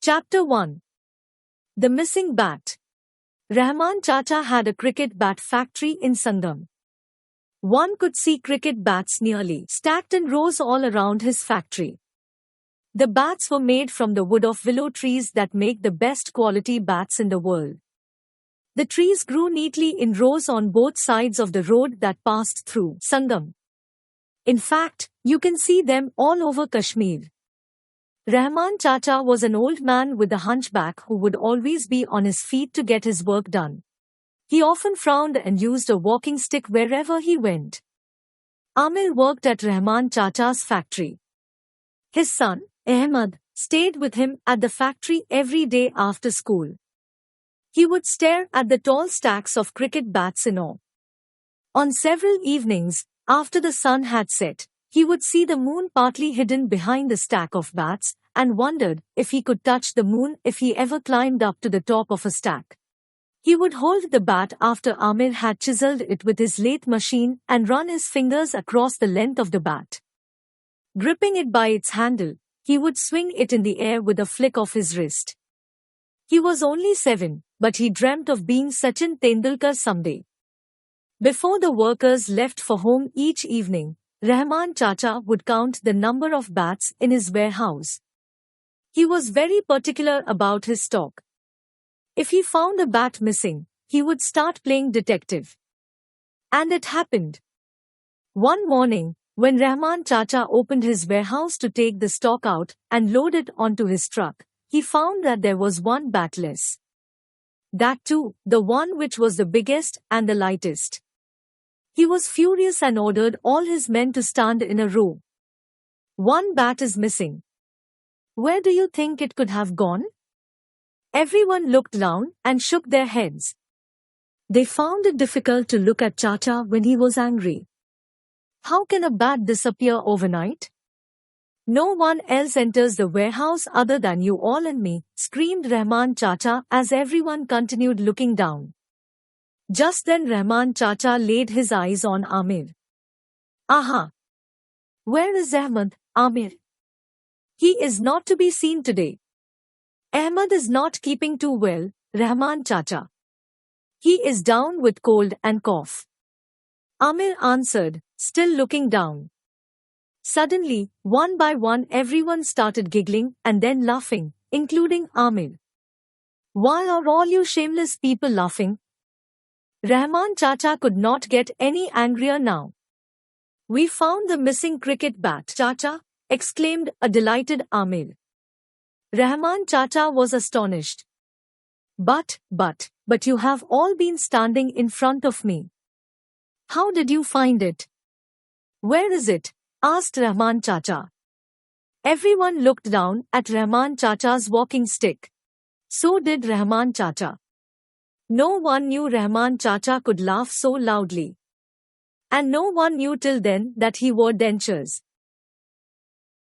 Chapter 1. The Missing Bat. Rahman Chacha had a cricket bat factory in Sangam. One could see cricket bats nearly stacked in rows all around his factory. The bats were made from the wood of willow trees that make the best quality bats in the world. The trees grew neatly in rows on both sides of the road that passed through Sangam. In fact, you can see them all over Kashmir. Rahman Chacha was an old man with a hunchback who would always be on his feet to get his work done. He often frowned and used a walking stick wherever he went. Amir worked at Rahman Chacha's factory. His son, Ahmad, stayed with him at the factory every day after school. He would stare at the tall stacks of cricket bats in awe. On several evenings, after the sun had set, he would see the moon partly hidden behind the stack of bats, and wondered if he could touch the moon if he ever climbed up to the top of a stack. He would hold the bat after Amir had chiseled it with his lathe machine and run his fingers across the length of the bat. Gripping it by its handle, he would swing it in the air with a flick of his wrist. He was only 7, but he dreamt of being Sachin Tendulkar someday. Before the workers left for home each evening, Rahman Chacha would count the number of bats in his warehouse. He was very particular about his stock. If he found a bat missing, he would start playing detective. And it happened. One morning, when Rahman Chacha opened his warehouse to take the stock out and load it onto his truck, he found that there was one bat less. That too, the one which was the biggest and the lightest. He was furious and ordered all his men to stand in a row. One bat is missing. Where do you think it could have gone? Everyone looked down and shook their heads. They found it difficult to look at Chacha when he was angry. How can a bat disappear overnight? No one else enters the warehouse other than you all and me, screamed Rahman Chacha as everyone continued looking down. Just then Rahman Chacha laid his eyes on Amir. Aha! Where is Ahmad, Amir? He is not to be seen today. Ahmad is not keeping too well, Rahman Chacha. He is down with cold and cough. Amir answered, still looking down. Suddenly, one by one everyone started giggling and then laughing, including Amir. Why are all you shameless people laughing? Rahman Chacha could not get any angrier now. We found the missing cricket bat, Chacha, exclaimed a delighted Amir. Rahman Chacha was astonished. But you have all been standing in front of me. How did you find it? Where is it? Asked Rahman Chacha. Everyone looked down at Rahman Chacha's walking stick. So did Rahman Chacha. No one knew Rahman Chacha could laugh so loudly. And no one knew till then that he wore dentures.